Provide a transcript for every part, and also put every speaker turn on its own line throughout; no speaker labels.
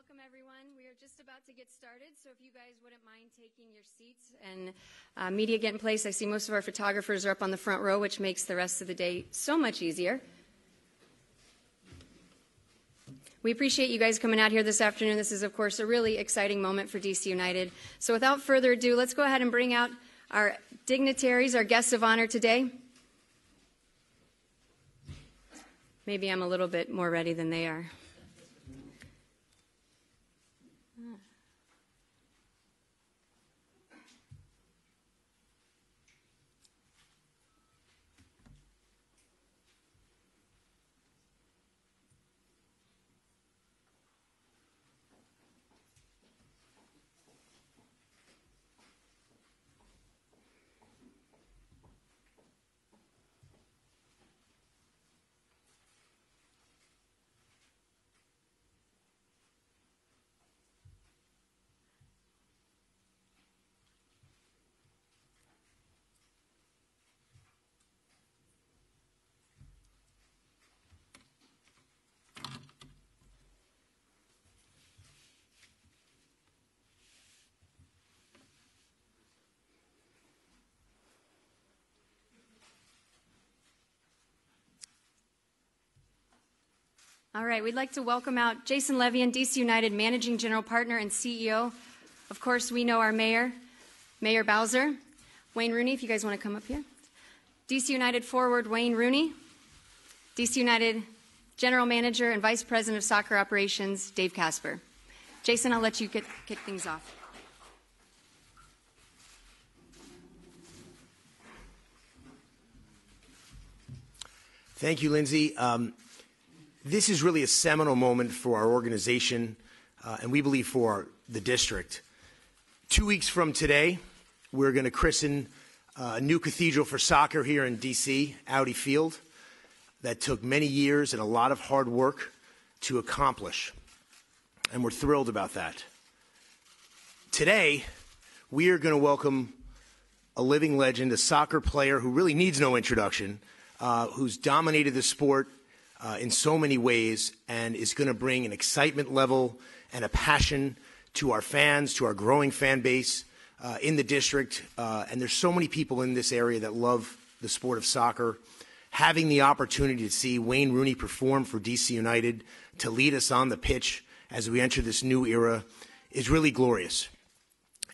Welcome, everyone. We are just about to get started, so if you guys wouldn't mind taking your seats and media get in place. I see most of our photographers are up on the front row, which makes the rest of the day so much easier. We appreciate you guys coming out here this afternoon. This is, of course, a really exciting moment for DC United. So without further ado, let's go ahead and bring out our dignitaries, our guests of honor today. Maybe I'm a little bit more ready than they are. All right, we'd like to welcome out Jason Levian, DC United Managing General Partner and CEO. Of course, we know our mayor, Mayor Bowser. Wayne Rooney, if you guys want to come up here. DC United forward, Wayne Rooney. DC United General Manager and Vice President of Soccer Operations, Dave Casper. Jason, I'll let you kick things off.
Thank you, Lindsay. This is really a seminal moment for our organization, and we believe for the district. 2 weeks from today, we're going to christen a new cathedral for soccer here in D.C., Audi Field, that took many years and a lot of hard work to accomplish, and we're thrilled about that. Today, we are going to welcome a living legend, a soccer player who really needs no introduction, who's dominated the sport in so many ways and is going to bring an excitement level and a passion to our fans, to our growing fan base in the district. And there's so many people in this area that love the sport of soccer. Having the opportunity to see Wayne Rooney perform for DC United, to lead us on the pitch as we enter this new era, is really glorious.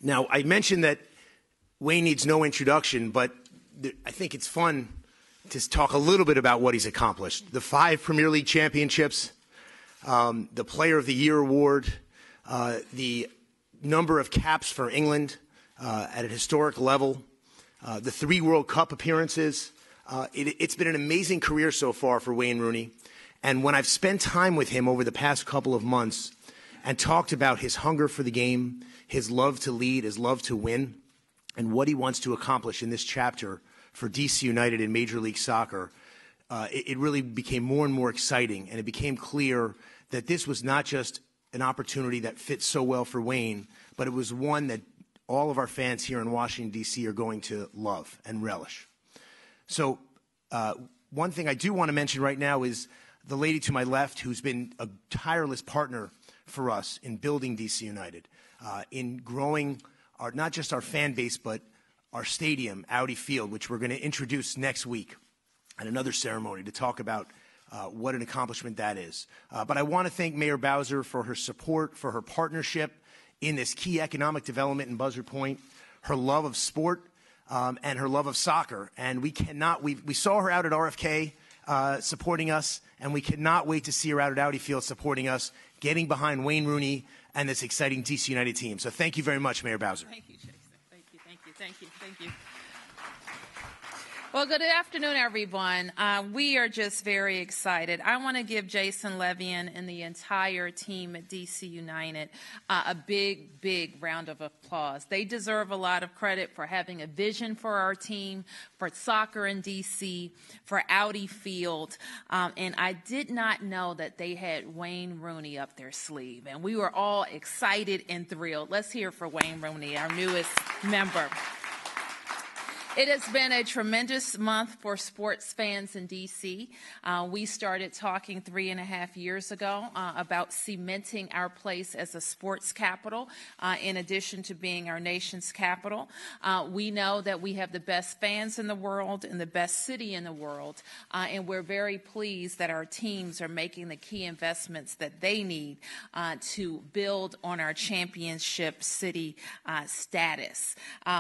Now, I mentioned that Wayne needs no introduction, but I think it's fun to talk a little bit about what he's accomplished. The 5 Premier League championships, the Player of the Year award, the number of caps for England at a historic level, the 3 World Cup appearances. It's been an amazing career so far for Wayne Rooney. And when I've spent time with him over the past couple of months and talked about his hunger for the game, his love to lead, his love to win, and what he wants to accomplish in this chapter for DC United in Major League Soccer, it really became more and more exciting, and it became clear that this was not just an opportunity that fits so well for Wayne, but it was one that all of our fans here in Washington, D.C. are going to love and relish. So one thing I do want to mention right now is the lady to my left, who's been a tireless partner for us in building DC United, in growing not just our fan base, but our stadium, Audi Field, which we're going to introduce next week at another ceremony to talk about what an accomplishment that is. But I want to thank Mayor Bowser for her support, for her partnership in this key economic development in Buzzard Point, her love of sport, and her love of soccer. And we saw her out at RFK supporting us, and we cannot wait to see her out at Audi Field supporting us, getting behind Wayne Rooney and this exciting DC United team. So thank you very much, Mayor Bowser.
Thank you, Jason. Thank you. Well, good afternoon, everyone. We are just very excited. I want to give Jason Levian and the entire team at DC United a big round of applause. They deserve a lot of credit for having a vision for our team, for soccer in DC, for Audi Field. And I did not know that they had Wayne Rooney up their sleeve. And we were all excited and thrilled. Let's hear for Wayne Rooney, our newest member. It has been a tremendous month for sports fans in D.C. We started talking 3.5 years ago about cementing our place as a sports capital, in addition to being our nation's capital. We know that we have the best fans in the world and the best city in the world, and we're very pleased that our teams are making the key investments that they need to build on our championship city status.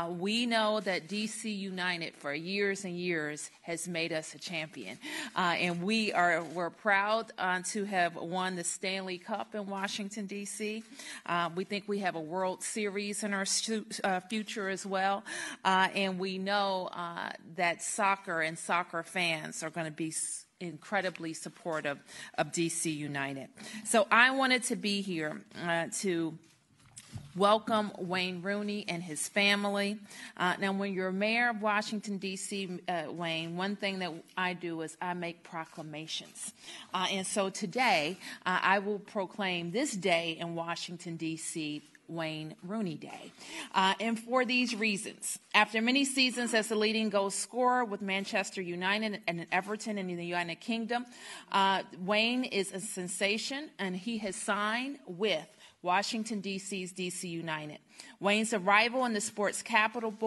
We know that D.C. United for years and years has made us a champion, and we're proud to have won the Stanley Cup in Washington D.C. We think we have a World Series in our future as well, and we know that soccer and soccer fans are going to be incredibly supportive of D.C. United. So I wanted to be here to welcome Wayne Rooney and his family. Now, when you're mayor of Washington, D.C., Wayne, one thing that I do is I make proclamations. And so today, I will proclaim this day in Washington, D.C., Wayne Rooney Day. And for these reasons, after many seasons as the leading goal scorer with Manchester United and Everton in the United Kingdom, Wayne is a sensation, and he has signed with Washington, D.C.'s D.C. United. Wayne's arrival in the sports capital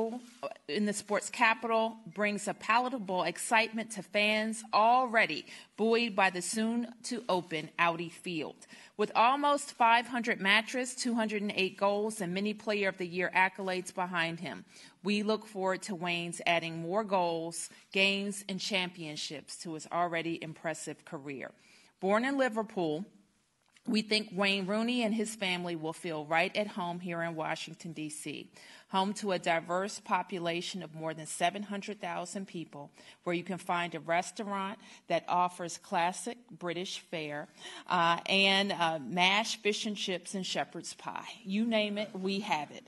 brings a palatable excitement to fans already buoyed by the soon-to-open Audi Field. With almost 500 matches, 208 goals, and many Player of the Year accolades behind him, we look forward to Wayne's adding more goals, games, and championships to his already impressive career. Born in Liverpool, we think Wayne Rooney and his family will feel right at home here in Washington, D.C., home to a diverse population of more than 700,000 people, where you can find a restaurant that offers classic British fare and mashed fish and chips and shepherd's pie. You name it, we have it.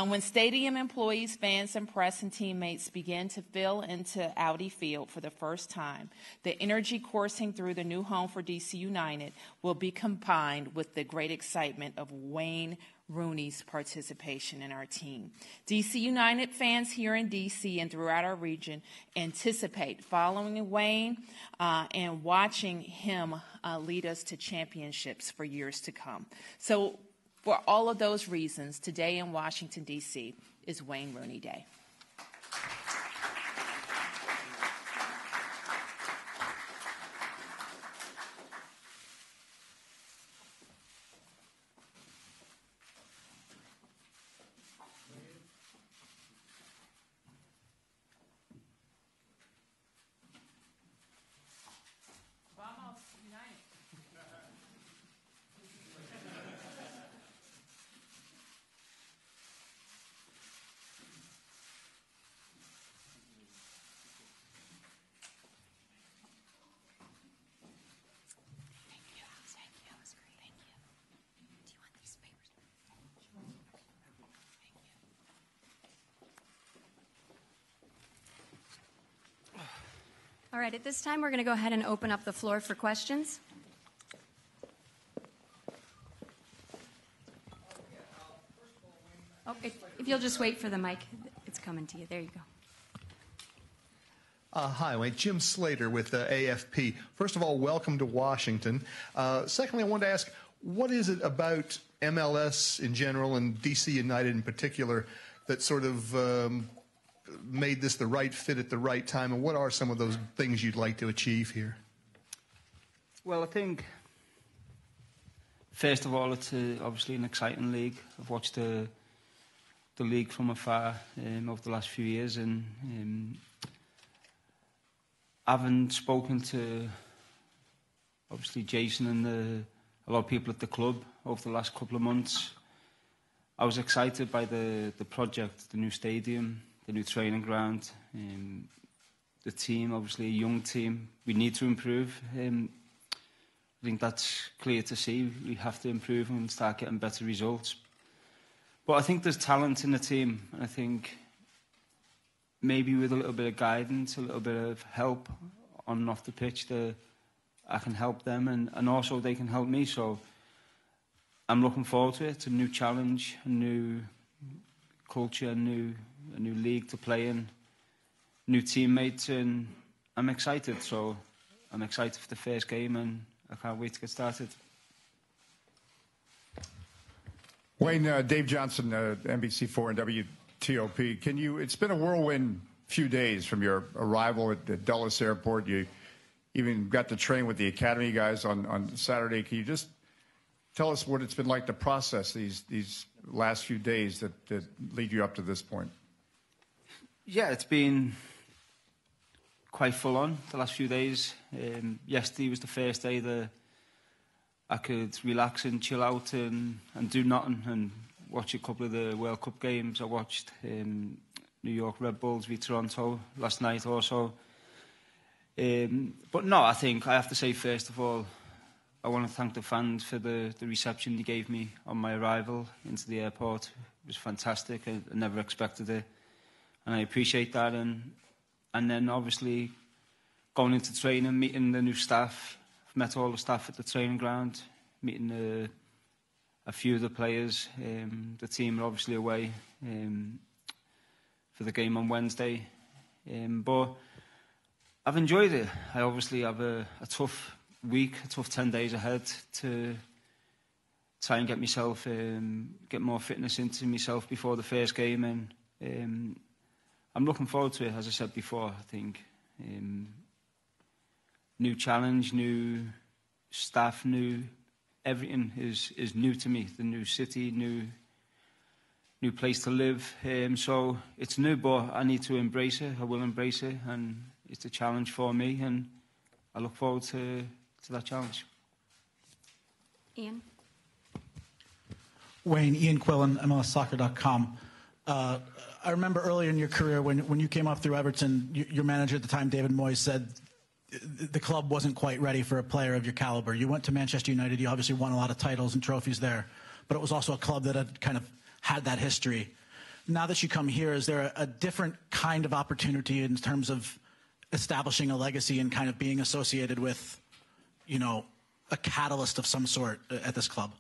When stadium employees, fans, and press and teammates begin to fill into Audi Field for the first time, the energy coursing through the new home for D.C. United will be combined with the great excitement of Wayne Rooney's participation in our team. D.C. United fans here in D.C. and throughout our region anticipate following Wayne and watching him lead us to championships for years to come. So for all of those reasons, today in Washington, D.C. is Wayne Rooney Day.
All right, at this time, we're going to go ahead and open up the floor for questions. Oh, if you'll just wait for the mic, it's coming to you. There you go.
Hi, Wayne. Jim Slater with AFP. First of all, welcome to Washington. Secondly, I wanted to ask, what is it about MLS in general and DC United in particular that sort of made this the right fit at the right time, and what are some of those things you'd like to achieve here?
Well, I think, first of all, it's obviously an exciting league. I've watched the league from afar over the last few years, and having spoken to, obviously, Jason and a lot of people at the club over the last couple of months, I was excited by the project, the new stadium, the new training ground, the team, obviously a young team. We need to improve. I think that's clear to see. We have to improve and start getting better results. But I think there's talent in the team. And I think maybe with a little bit of guidance, a little bit of help on and off the pitch, I can help them and also they can help me. So I'm looking forward to it. It's a new challenge, a new culture, a new league to play in. new teammates, and I'm excited. So I'm excited for the first game, and I can't wait to get started.
Wayne, Dave Johnson, NBC4 and WTOP. It's been a whirlwind few days from your arrival at the Dulles Airport. You even got to train with the Academy guys on Saturday. Can you just tell us what it's been like to process these last few days that lead you up to this point?
Yeah, it's been quite full on the last few days. Yesterday was the first day that I could relax and chill out and do nothing and watch a couple of the World Cup games. I watched New York Red Bulls v Toronto last night also. But no, I think I have to say, first of all, I want to thank the fans for the reception they gave me on my arrival into the airport. It was fantastic. I never expected it, and I appreciate that. And then obviously going into training, meeting the new staff. I've met all the staff at the training ground, meeting a few of the players. The team are obviously away for the game on Wednesday, but I've enjoyed it. I obviously have a tough week, a tough 10 days ahead to try and get myself, get more fitness into myself before the first game, and I'm looking forward to it. As I said before, I think new challenge, new staff, new everything is new to me. The new city, new place to live. So it's new, but I need to embrace it. I will embrace it, and it's a challenge for me, and I look forward to that challenge.
Ian?
Wayne, Ian Quillen, MLSsoccer.com. I remember earlier in your career when you came up through Everton, your manager at the time, David Moyes, said the club wasn't quite ready for a player of your caliber. You went to Manchester United. You obviously won a lot of titles and trophies there, but it was also a club that had kind of had that history. Now that you come here, is there a different kind of opportunity in terms of establishing a legacy and kind of being associated with, you know, a catalyst of some sort at this club?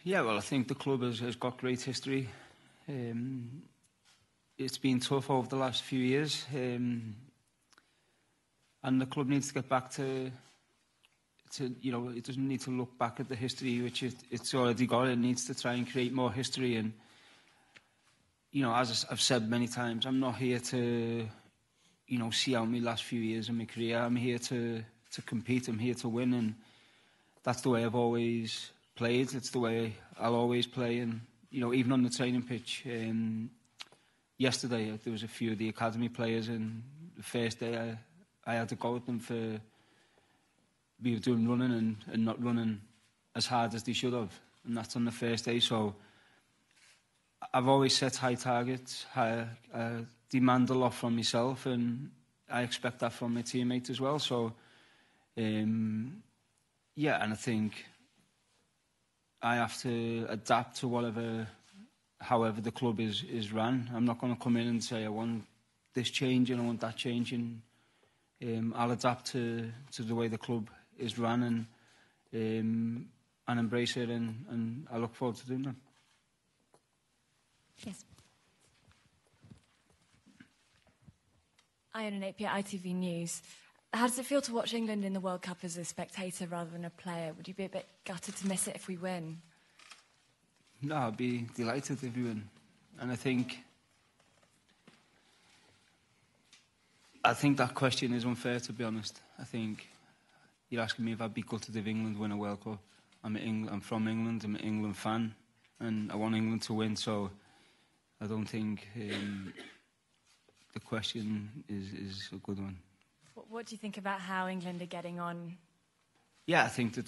Yeah, well, I think the club has got great history. It's been tough over the last few years, and the club needs to get back to you know, it doesn't need to look back at the history which it's already got. It needs to try and create more history. And you know, as I've said many times, I'm not here to, you know, see out my last few years of my career. I'm here to compete. I'm here to win, and that's the way I've always played. It's the way I'll always play. And you know, even on the training pitch, yesterday there was a few of the academy players, and the first day I had to go with them for we were doing running and not running as hard as they should have, and that's on the first day. So I've always set high targets. I demand a lot from myself, and I expect that from my teammates as well. So yeah, and I think I have to adapt to however the club is run. I'm not going to come in and say I want this changing, I want that changing. I'll adapt to the way the club is run and embrace it, and I look forward to doing that.
Yes.
Ian Napier, ITV News. How does it feel to watch England in the World Cup as a spectator rather than a player? Would you be a bit gutted to miss it if we win?
No, I'd be delighted if we win. And I think that question is unfair, to be honest. I think you're asking me if I'd be gutted if England win a World Cup. I'm from England, I'm an England fan, and I want England to win, so I don't think the question is a good one.
What do you think about how England are getting on?
Yeah, I think they're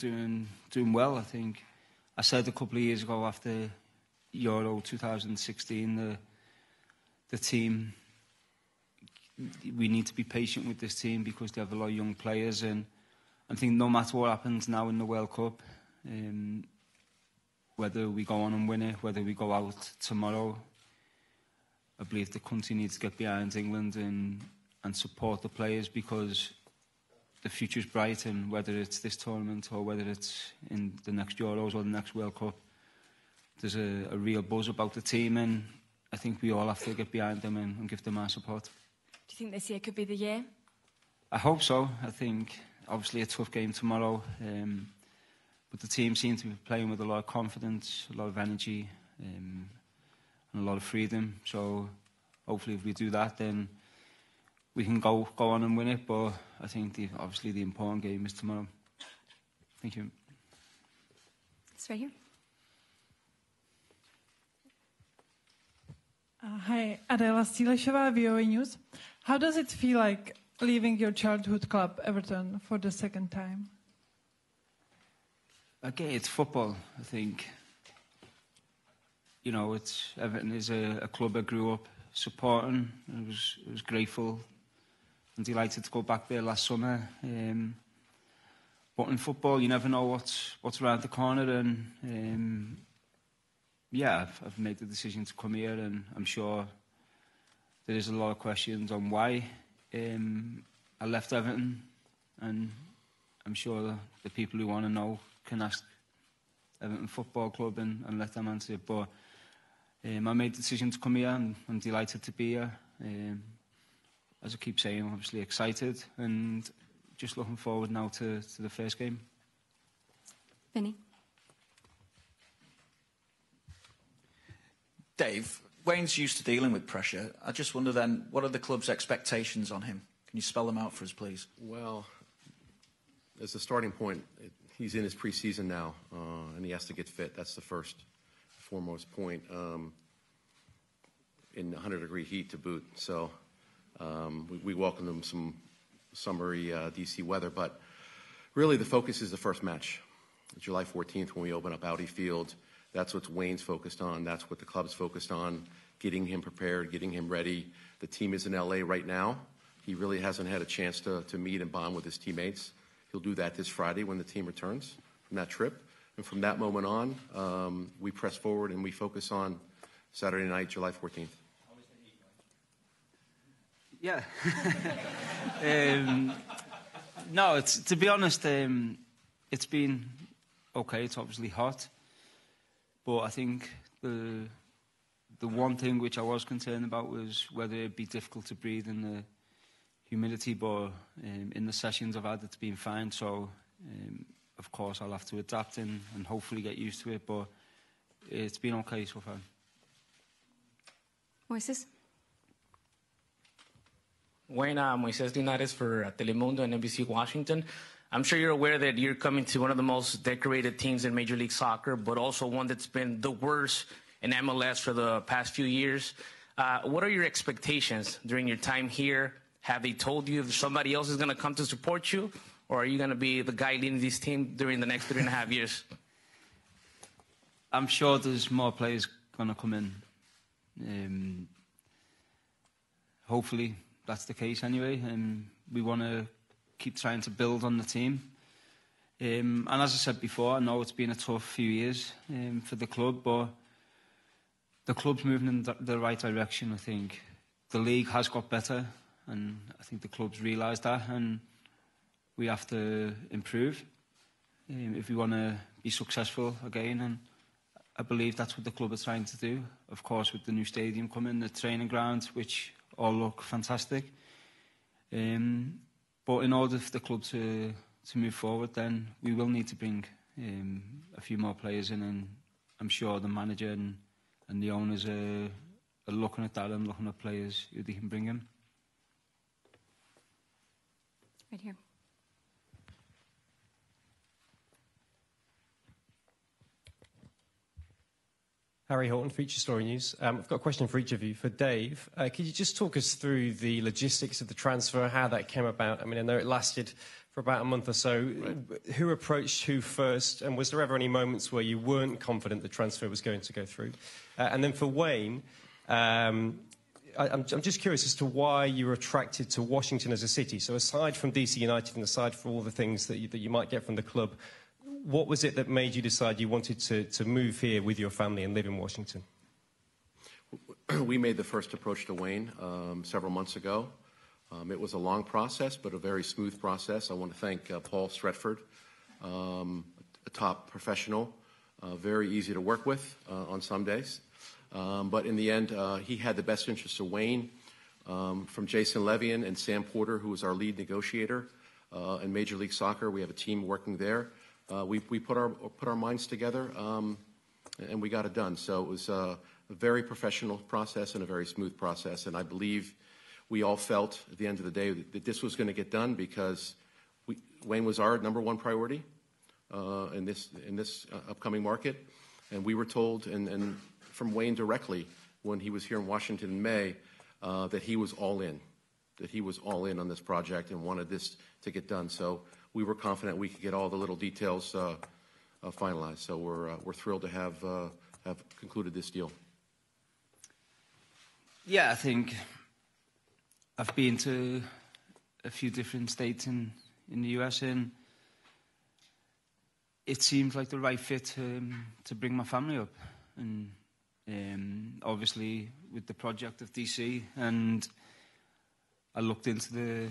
doing well. I think I said a couple of years ago after Euro 2016, the team, we need to be patient with this team because they have a lot of young players, and I think no matter what happens now in the World Cup, whether we go on and win it, whether we go out tomorrow, I believe the country needs to get behind England and support the players, because the future's bright, and whether it's this tournament or whether it's in the next Euros or the next World Cup, there's a real buzz about the team, and I think we all have to get behind them and give them our support.
Do you think this year could be the year?
I hope so. I think obviously a tough game tomorrow, but the team seem to be playing with a lot of confidence, a lot of energy, and a lot of freedom. So hopefully if we do that, then we can go on and win it. But I think obviously the important game is tomorrow. Thank you.
It's right here.
Hi, Adela Stilesheva, VOA News. How does it feel like leaving your childhood club, Everton, for the second time?
Okay, it's football. I think, you know, Everton is a club I grew up supporting. I was grateful and delighted to go back there last summer. But in football, you never know what's around the corner, and yeah, I've made the decision to come here, and I'm sure there is a lot of questions on why I left Everton, and I'm sure the people who want to know can ask Everton Football Club and let them answer it. But I made the decision to come here, and I'm delighted to be here. As I keep saying, I'm obviously excited, and just looking forward now to the first game.
Vinny.
Dave, Wayne's used to dealing with pressure. I just wonder then, what are the club's expectations on him? Can you spell them out for us, please?
Well, as a starting point, he's in his preseason now, and he has to get fit. That's the foremost point, in 100-degree heat to boot. So we welcome him some summery DC weather, but really the focus is the first match, July 14th, when we open up Audi Field. That's what Wayne's focused on. That's what the club's focused on, getting him prepared, getting him ready. The team is in LA right now. He really hasn't had a chance to meet and bond with his teammates. He'll do that this Friday when the team returns from that trip. And from that moment on, we press forward and we focus on Saturday night, July 14th.
Yeah. No, to be honest, it's been okay. It's obviously hot. But I think the one thing which I was concerned about was whether it'd be difficult to breathe in the humidity. But in the sessions I've had, it's been fine. So, of course, I'll have to adapt and hopefully get used to it. But it's been okay so far.
Moises?
Wayne, Moises Linares for Telemundo and NBC Washington. I'm sure you're aware that you're coming to one of the most decorated teams in Major League Soccer, but also one that's been the worst in MLS for the past few years. What are your expectations during your time here? Have they told you if somebody else is going to come to support you, or are you going to be the guy leading this team during the next 3.5 years?
I'm sure there's more players going to come in. Hopefully that's the case anyway, and we want to keep trying to build on the team. And as I said before, I know it's been a tough few years for the club, but the club's moving in the right direction, I think. The league has got better, and I think the club's realised that, and we have to improve if we want to be successful again, and I believe that's what the club is trying to do. Of course, with the new stadium coming, the training grounds, which all look fantastic. But in order for the club to move forward, then we will need to bring a few more players in, and I'm sure the manager and the owners are looking at that and looking at players who they can bring in.
Right here.
Harry Horton, Feature Story News. I've got a question for each of you. For Dave, could you just talk us through the logistics of the transfer, how that came about? I mean, I know it lasted for about a month or so. Right. Who approached who first, and was there ever any moments where you weren't confident the transfer was going to go through? And then for Wayne, I'm just curious as to why you were attracted to Washington as a city. So aside from DC United and aside from all the things that you might get from the club, what was it that made you decide you wanted to move here with your family and live in Washington?
We made the first approach to Wayne several months ago. It was a long process, but a very smooth process. I want to thank Paul Stretford, a top professional, very easy to work with on some days. But in the end, he had the best interests of Wayne, from Jason Levian and Sam Porter, who was our lead negotiator in Major League Soccer. We have a team working there. We put our minds together, and we got it done. So it was a very professional process and a very smooth process. And I believe we all felt at the end of the day that this was going to get done because Wayne was our number one priority in this upcoming market. And we were told, and from Wayne directly when he was here in Washington in May, that he was all in, on this project and wanted this to get done. So we were confident we could get all the little details finalized. So we're thrilled to have concluded this deal.
Yeah, I think I've been to a few different states in the US, and it seemed like the right fit to bring my family up. And obviously with the project of DC, and I looked into the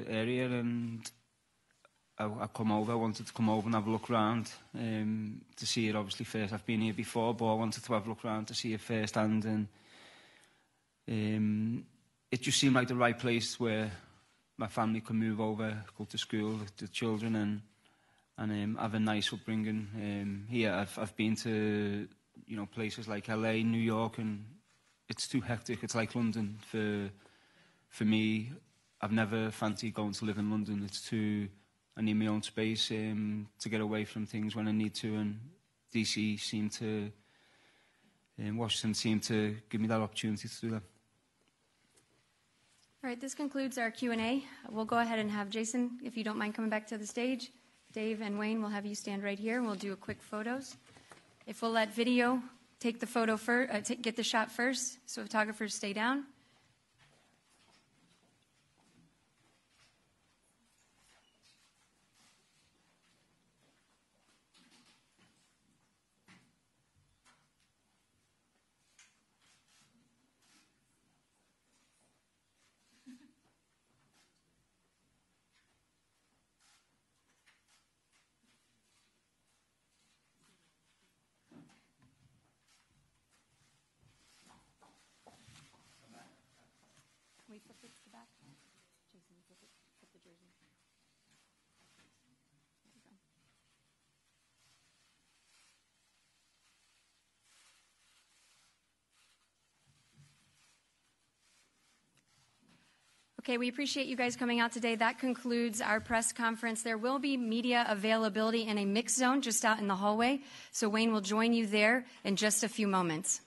area, and I wanted to come over and have a look around to see it obviously first. I've been here before, but I wanted to have a look around to see it firsthand, and it just seemed like the right place where my family could move over, go to school, the children, and have a nice upbringing here. I've been to places like LA, New York, and it's too hectic. It's like London for me. I've never fancied going to live in London. I need my own space to get away from things when I need to, and Washington seemed to give me that opportunity to do that.
All right, this concludes our Q&A. We'll go ahead and have Jason, if you don't mind coming back to the stage. Dave and Wayne, we'll have you stand right here, and we'll do a quick photos. If we'll let video take the photo first, get the shot first, so photographers stay down. Can we flip it to the back? Jason, flip the jersey. There we go. Okay, we appreciate you guys coming out today. That concludes our press conference. There will be media availability in a mixed zone just out in the hallway, so Wayne will join you there in just a few moments.